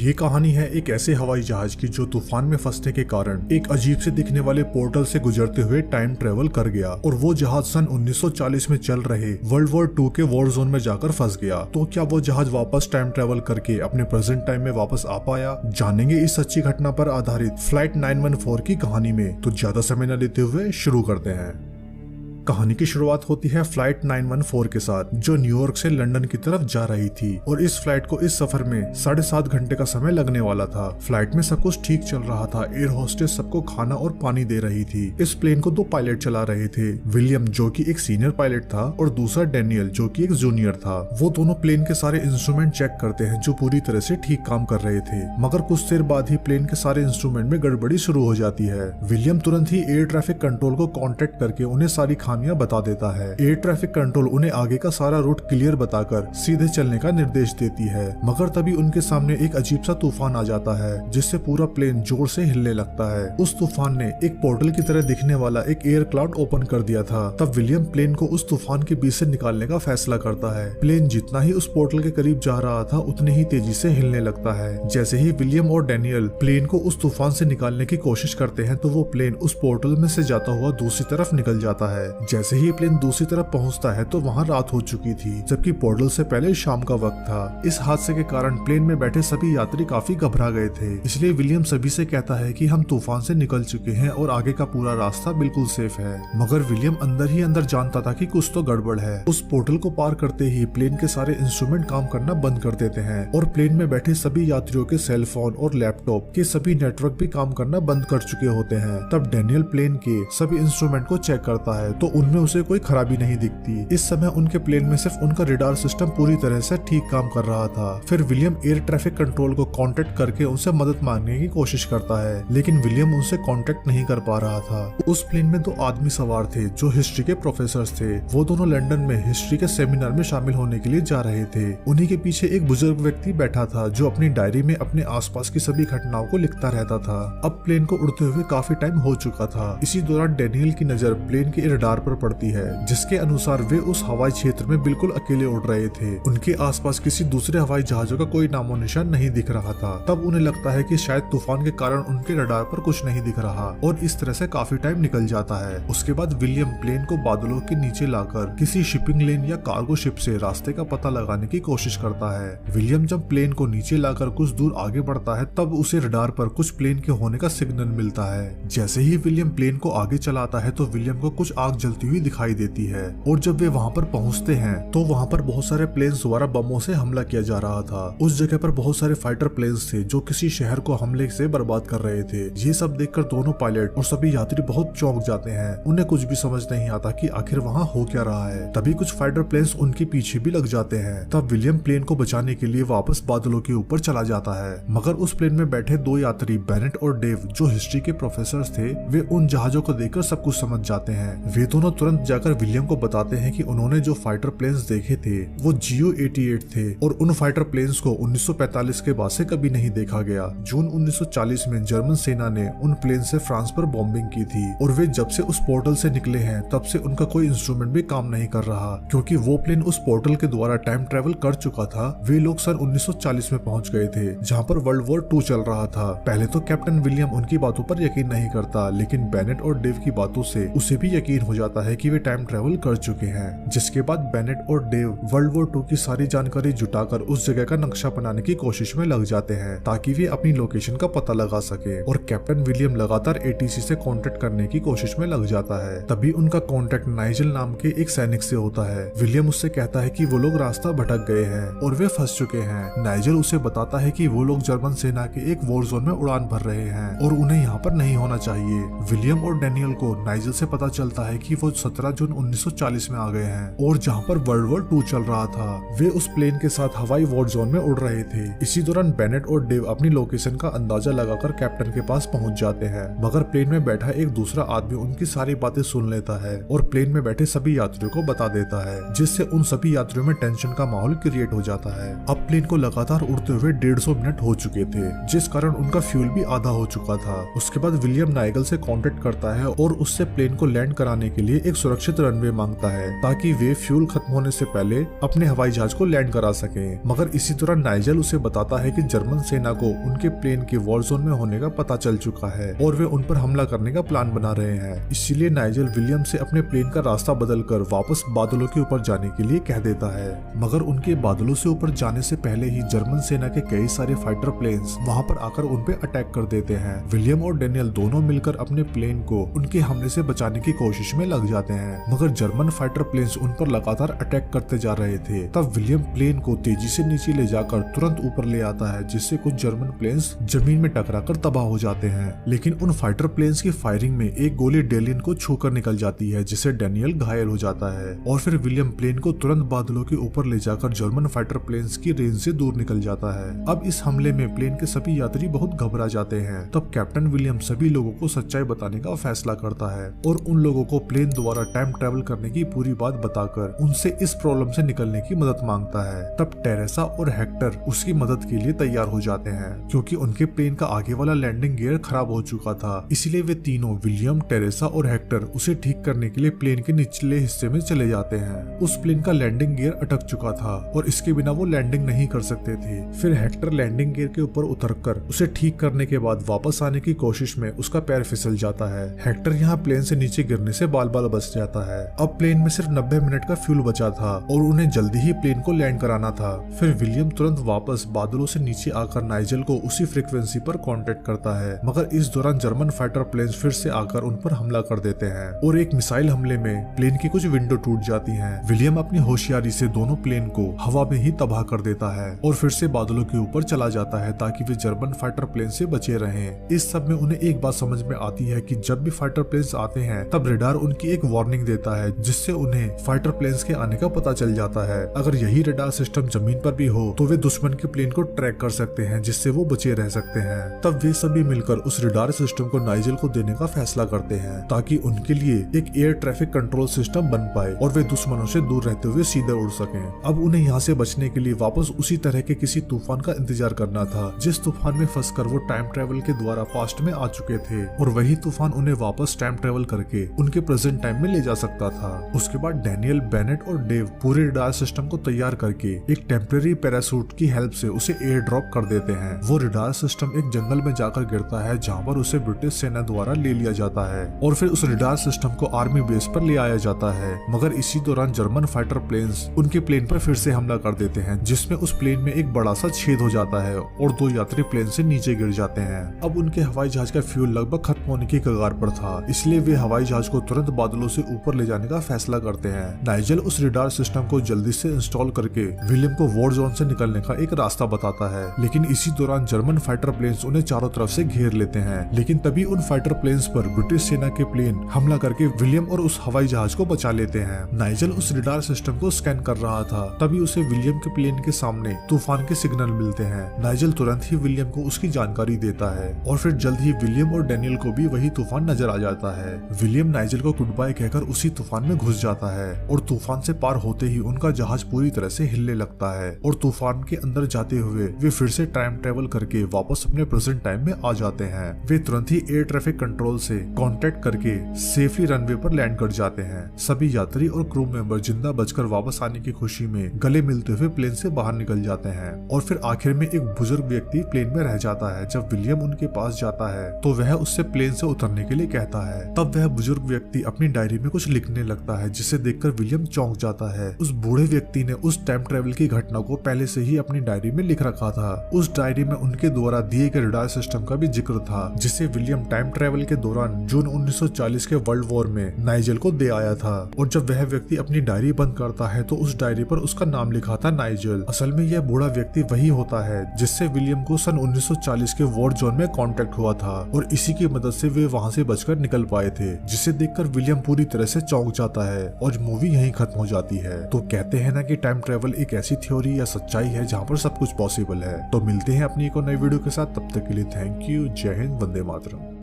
ये कहानी है एक ऐसे हवाई जहाज की जो तूफान में फंसने के कारण एक अजीब से दिखने वाले पोर्टल से गुजरते हुए टाइम ट्रेवल कर गया और वो जहाज सन 1940 में चल रहे वर्ल्ड वॉर 2 के वॉर जोन में जाकर फंस गया। तो क्या वो जहाज वापस टाइम ट्रेवल करके अपने प्रेजेंट टाइम में वापस आ पाया? जानेंगे इस सच्ची घटना पर आधारित फ्लाइट 914 की कहानी में। तो ज्यादा समय न लेते हुए शुरू करते हैं। कहानी की शुरुआत होती है फ्लाइट 914 के साथ, जो न्यूयॉर्क से लंदन की तरफ जा रही थी और इस फ्लाइट को इस सफर में 7.5 घंटे का समय लगने वाला था। फ्लाइट में सब कुछ ठीक चल रहा था। एयर होस्टेस सबको खाना और पानी दे रही थी। इस प्लेन को 2 पायलट चला रहे थे, विलियम जो कि एक सीनियर पायलट था और दूसरा डैनियल जो कि एक जूनियर था। वो दोनों प्लेन के सारे इंस्ट्रूमेंट चेक करते हैं जो पूरी तरह से ठीक काम कर रहे थे, मगर कुछ देर बाद ही प्लेन के सारे इंस्ट्रूमेंट में गड़बड़ी शुरू हो जाती है। विलियम तुरंत ही एयर ट्रैफिक कंट्रोल को कॉन्टेक्ट करके उन्हें सारी खामियां बता देता है। एयर ट्रैफिक कंट्रोल उन्हें आगे का सारा रूट क्लियर बताकर सीधे चलने का निर्देश देती है, मगर तभी उनके सामने एक अजीब सा तूफान आ जाता है जिससे पूरा प्लेन जोर से हिलने लगता है। उस तूफान ने एक पोर्टल की तरह दिखने वाला एक एयर क्लाउड ओपन कर दिया था। तब विलियम प्लेन को उस तूफान के बीच से निकालने का फैसला करता है। प्लेन जितना ही उस पोर्टल के करीब जा रहा था उतने ही तेजी से हिलने लगता है। जैसे ही विलियम और डैनियल प्लेन को उस तूफान से निकालने की कोशिश करते हैं तो वो प्लेन उस पोर्टल में से जाता हुआ दूसरी तरफ निकल जाता है। जैसे ही प्लेन दूसरी तरफ पहुंचता है तो वहां रात हो चुकी थी, जबकि पोर्टल से पहले शाम का वक्त था। इस हादसे के कारण प्लेन में बैठे सभी यात्री काफी घबरा गए थे, इसलिए विलियम सभी से कहता है कि हम तूफान से निकल चुके हैं और आगे का पूरा रास्ता बिल्कुल सेफ है। मगर विलियम अंदर ही अंदर जानता था कि कुछ तो गड़बड़ है। उस पोर्टल को पार करते ही प्लेन के सारे इंस्ट्रूमेंट काम करना बंद कर देते हैं और प्लेन में बैठे सभी यात्रियों के सेल फोन और लैपटॉप के सभी नेटवर्क भी काम करना बंद कर चुके होते हैं। तब डैनियल प्लेन के सभी इंस्ट्रूमेंट को चेक करता है तो उनमें उसे कोई खराबी नहीं दिखती। इस समय उनके प्लेन में सिर्फ उनका रडार सिस्टम पूरी तरह से ठीक काम कर रहा था। फिर विलियम एयर ट्रैफिक कंट्रोल को कांटेक्ट करके उनसे मदद मांगने की कोशिश करता है, लेकिन विलियम उनसे कांटेक्ट नहीं कर पा रहा था। उस प्लेन में 2 आदमी सवार थे जो हिस्ट्री के प्रोफेसर थे। वो दोनों लंदन में हिस्ट्री के सेमिनार में शामिल होने के लिए जा रहे थे। उन्हीं के पीछे एक बुजुर्ग व्यक्ति बैठा था जो अपनी डायरी में अपने आसपास की सभी घटनाओं को लिखता रहता था। अब प्लेन को उड़ते हुए काफी टाइम हो चुका था। इसी दौरान डैनियल की नजर प्लेन के रडार पर पड़ती है, जिसके अनुसार वे उस हवाई क्षेत्र में बिल्कुल अकेले उड़ रहे थे। उनके आसपास किसी दूसरे हवाई जहाजों का कोई नामो निशान नहीं दिख रहा था। तब उन्हें लगता है कि शायद तूफान के कारण उनके रडार पर कुछ नहीं दिख रहा और इस तरह से काफी टाइम निकल जाता है। उसके बाद विलियम प्लेन को बादलों के नीचे लाकर किसी शिपिंग लेन या कार्गो शिप से रास्ते का पता लगाने की कोशिश करता है। विलियम जब प्लेन को नीचे लाकर कुछ दूर आगे बढ़ता है तब उसे रडार पर कुछ प्लेन के होने का सिग्नल मिलता है। जैसे ही विलियम प्लेन को आगे चलाता है तो विलियम को कुछ आग जलती हुई दिखाई देती है और जब वे वहां पर पहुंचते हैं तो वहां पर बहुत सारे प्लेन्स द्वारा बमों से हमला किया जा रहा था। उस जगह पर बहुत सारे फाइटर प्लेन्स थे जो किसी शहर को हमले से बर्बाद कर रहे थे। ये सब देखकर दोनों पायलट और सभी यात्री बहुत चौंक जाते हैं। उन्हें कुछ भी समझ नहीं आता कि आखिर वहां हो क्या रहा है। तभी कुछ फाइटर प्लेन्स उनके पीछे भी लग जाते हैं। तब विलियम प्लेन को बचाने के लिए वापस बादलों के ऊपर चला जाता है, मगर उस प्लेन में बैठे 2 यात्री बेनेट और डेव जो हिस्ट्री के प्रोफेसर थे, वे उन जहाजों को देखकर सब कुछ समझ जाते हैं। वे दोनों तुरंत जाकर विलियम को बताते हैं कि उन्होंने जो फाइटर प्लेन्स देखे थे वो GU-88 थे और उन फाइटर प्लेन्स को 1945 के बाद से कभी नहीं देखा गया। जून 1940 में जर्मन सेना ने उन प्लेन से फ्रांस पर बॉम्बिंग की थी और वे जब से उस पोर्टल से निकले हैं तब से उनका कोई इंस्ट्रूमेंट भी काम नहीं कर रहा, क्योंकि वो प्लेन उस पोर्टल के द्वारा टाइम ट्रेवल कर चुका था। वे लोग सन 1940 में पहुंच गए थे जहाँ पर वर्ल्ड वॉर 2 चल रहा था। पहले तो कैप्टन विलियम उनकी बातों पर यकीन नहीं करता, लेकिन बेनेट और डेव की बातों से उसे भी यकीन हो जाता है कि वे टाइम ट्रेवल कर चुके हैं। जिसके बाद बेनेट और डेव वर्ल्ड वॉर 2 की सारी जानकारी जुटाकर उस जगह का नक्शा बनाने की कोशिश में लग जाते हैं ताकि वे अपनी लोकेशन का पता लगा सके। और कैप्टन विलियम लगातार ATC से कांटेक्ट करने की कोशिश में लग जाता है। तभी उनका कांटेक्ट नाइजल नाम के एक सैनिक से होता है। विलियम उससे कहता है कि वो लोग रास्ता भटक गए हैं और वे फंस चुके हैं। नाइजल उसे बताता है कि वो लोग जर्मन सेना के एक वॉर जोन में उड़ान भर रहे हैं और उन्हें यहाँ पर नहीं होना चाहिए। विलियम और डैनियल को नाइजल से पता चलता है कि वो 17 जून 1940 में आ गए हैं और जहाँ पर वर्ल्ड वॉर 2 चल रहा था। वे उस प्लेन के साथ हवाई वॉर जोन में उड़ रहे थे। इसी दौरान बेनेट और डेव अपनी लोकेशन का अंदाजा लगाकर कैप्टन के पास पहुंच जाते हैं, मगर प्लेन में बैठा एक दूसरा आदमी उनकी सारी बातें सुन लेता है और प्लेन में बैठे सभी यात्रियों को बता देता है, जिससे उन सभी यात्रियों में टेंशन का माहौल क्रिएट हो जाता है। अब प्लेन को लगातार उड़ते हुए 150 मिनट हो चुके थे, जिस कारण उनका फ्यूल भी आधा हो चुका था। उसके बाद विलियम नाइगल से कांटेक्ट करता है और उससे प्लेन को लैंड कराने के लिए एक सुरक्षित रनवे मांगता है ताकि वे फ्यूल खत्म होने से पहले अपने हवाई जहाज को लैंड करा सके। मगर इसी दौरान नाइजेल उसे बताता है कि जर्मन सेना को उनके प्लेन के वॉर जोन में होने का पता चल चुका है और वे उन पर हमला करने का प्लान बना रहे हैं। इसीलिए नाइजेल विलियम से अपने प्लेन का रास्ता बदलकर वापस बादलों के ऊपर जाने के लिए कह देता है। मगर उनके बादलों से ऊपर जाने से पहले ही जर्मन सेना के कई सारे फाइटर प्लेन्स वहां पर आकर उन पे अटैक कर देते हैं। विलियम और डेनियल दोनों मिलकर अपने प्लेन को उनके हमले से बचाने की कोशिश में लग जाते हैं, मगर जर्मन फाइटर प्लेन्स उन पर लगातार अटैक करते जा रहे थे। तब विलियम प्लेन को तेजी से नीचे ले जाकर तुरंत ऊपर ले आता है, जिससे कुछ जर्मन प्लेन्स जमीन में टकराकर तबाह हो जाते हैं। लेकिन उन फाइटर प्लेन्स की फायरिंग में एक गोली डेलियन को छूकर निकल जाती है, जिससे डेनियल घायल हो जाता है और फिर विलियम प्लेन को तुरंत बादलों के ऊपर ले जाकर जर्मन फाइटर प्लेन्स की रेंज से दूर निकल जाता है। अब इस हमले में प्लेन के सभी यात्री बहुत घबरा जाते हैं। तब कैप्टन विलियम सभी लोगों को सच्चाई बताने का फैसला करता है और उन लोगों को प्लेन द्वारा टाइम ट्रेवल करने की पूरी बात बताकर उनसे इस प्रॉब्लम से निकलने की मदद मांगता है। तब टेरेसा और हेक्टर उसकी मदद के लिए तैयार हो जाते हैं, क्योंकि उनके प्लेन का आगे वाला लैंडिंग गियर खराब हो चुका था। इसलिए वे तीनों विलियम, टेरेसा और हेक्टर उसे ठीक करने के लिए प्लेन के निचले हिस्से में चले जाते हैं। उस प्लेन का लैंडिंग गियर अटक चुका था और इसके बिना वो लैंडिंग नहीं कर सकते थे। फिर हेक्टर लैंडिंग गियर के ऊपर उतरकर उसे ठीक करने के बाद वापस आने की कोशिश में उसका पैर फिसल जाता है। हेक्टर यहाँ प्लेन से नीचे गिरने से बाल बाल बच जाता है। अब प्लेन में सिर्फ 90 मिनट का फ्यूल बचा था और उन्हें जल्दी ही प्लेन को लैंड कराना था। फिर विलियम तुरंत वापस बादलों से नीचे आकर नाइजेल को उसी फ्रीक्वेंसी पर कांटेक्ट करता है, मगर इस दौरान जर्मन फाइटर प्लेन्स फिर से आकर उन पर हमला कर देते हैं और एक मिसाइल हमले में प्लेन की कुछ विंडो टूट जाती हैं। विलियम अपनी होशियारी से दोनों प्लेन को हवा में ही तबाह कर देता है और फिर से बादलों के ऊपर चला जाता है ताकि वे जर्मन फाइटर प्लेन से बचे रहें। इस सब में उन्हें एक बात समझ में आती है कि जब भी फाइटर प्लेन्स आते हैं तब रेडार उनकी एक वार्निंग देता है, जिससे उन्हें फाइटर प्लेन्स के आने का पता चल जाता है। अगर यही रेडार सिस्टम जमीन पर भी हो तो वे दुश्मन के प्लेन को ट्रैक कर सकते हैं, जिससे वो बचे रह सकते हैं। तब वे सभी मिलकर उस रेडार सिस्टम को नाइजेल को देने का फैसला करते हैं ताकि उनके लिए एक एयर ट्रैफिक कंट्रोल सिस्टम बन पाए और वे दुश्मनों से दूर रहते हुए सीधे उड़ सकें। अब उन्हें यहाँ से बचने के लिए वापस उसी तरह के किसी तूफान का इंतजार करना था जिस तूफान में फंसकर वो टाइम ट्रेवल के द्वारा पास्ट में आ चुके थे, और वही तूफान उन्हें वापस टाइम ट्रेवल करके उनके प्रेजेंट टाइम में ले जा सकता था। उसके बाद डेनियल, बेनेट और डेव पूरे रेडार सिस्टम को तैयार करके एक टेम्परेरी पैराशूट की हेल्प से उसे एयर ड्रॉप कर देते हैं। वो रेडार सिस्टम एक जंगल में जाकर गिरता है जहाँ पर उसे ब्रिटिश सेना द्वारा ले लिया जाता है और फिर उस रेडार सिस्टम को आर्मी बेस पर ले आया जाता है। मगर इसी दौरान जर्मन फाइटर प्लेन्स उनके प्लेन पर फिर से हमला कर देते हैं, जिसमें उस प्लेन में एक बड़ा सा छेद हो जाता है और 2 यात्री प्लेन से नीचे गिर जाते हैं। अब उनके हवाई जहाज का फ्यूल लगभग खत्म होने की कगार पर था, इसलिए वे हवाई जहाज को तुरंत बादलों से ऊपर ले जाने का फैसला करते हैं। नाइजेल उस रेडार सिस्टम को जल्दी से इंस्टॉल करके विलियम को वॉर जोन से निकलने का एक रास्ता बताता है, लेकिन इसी दौरान जर्मन फाइटर प्लेन्स उन्हें चारों तरफ से घेर लेते हैं। लेकिन तभी उन फाइटर प्लेन्स पर ब्रिटिश सेना के प्लेन हमला करके विलियम और उस हवाई जहाज को बचा लेते हैं। नाइजेल उस रेडार सिस्टम को स्कैन कर रहा था, तभी उसे विलियम के प्लेन के सामने तूफान के सिग्नल मिलते हैं। नाइजेल तुरंत ही विलियम को उसकी जानकारी देता है और फिर जल्द ही विलियम और डेनियल को भी वही तूफान नजर आ जाता है। विलियम नाइजेल को गुड बाय कहकर उसी तूफान में घुस जाता है और तूफान से पार होते ही उनका जहाज पूरी तरह से हिलने लगता है और तूफान के अंदर जाते हुए वे फिर से टाइम ट्रेवल करके वापस अपने प्रेजेंट टाइम में आ जाते हैं। वे तुरंत ही एयर ट्रैफिक कंट्रोल से कांटेक्ट करके सेफली रनवे पर लैंड कर जाते हैं। सभी यात्री और क्रू मेंबर जिंदा बचकर वापस आने की खुशी में गले मिलते हुए प्लेन से बाहर निकल जाते हैं और फिर आखिर में एक बुजुर्ग व्यक्ति प्लेन में रह जाता है। जब विलियम उनके पास जाता है तो वह उससे प्लेन से उतरने के लिए कहता है। तब वह बुजुर्ग व्यक्ति अपनी डायरी में कुछ लिखने लगता है, जिसे देखकर विलियम चौंक जाता है। उस बूढ़े व्यक्ति ने उस टाइम ट्रेवल की घटना को पहले से ही अपनी डायरी में लिख रखा था। उस डायरी में उनके द्वारा दिए गए रेडार सिस्टम का भी जिक्र था, जिसे विलियम टाइम ट्रेवल के दौरान जून 1940 के वर्ल्ड वॉर में नाइजेल को दे आया था। और जब वह व्यक्ति अपनी डायरी बंद करता है तो उस डायरी पर उसका नाम लिखा था नाइजेल। असल में यह बूढ़ा व्यक्ति वही होता है जिससे विलियम को सन 1940 के वॉर जोन में कांटेक्ट हुआ था और इसी की मदद से वे वहां से बचकर निकल पाए थे, जिसे देखकर विलियम पूरी तरह से चौंक जाता है और मूवी यहीं खत्म हो जाती है। तो कहते हैं ना कि टाइम ट्रेवल एक ऐसी थ्योरी या सच्चाई है जहाँ पर सब कुछ पॉसिबल है। तो मिलते हैं अपनी एक और नई वीडियो के साथ, तब तक के लिए थैंक यू। जय हिंद, वंदे मातरम।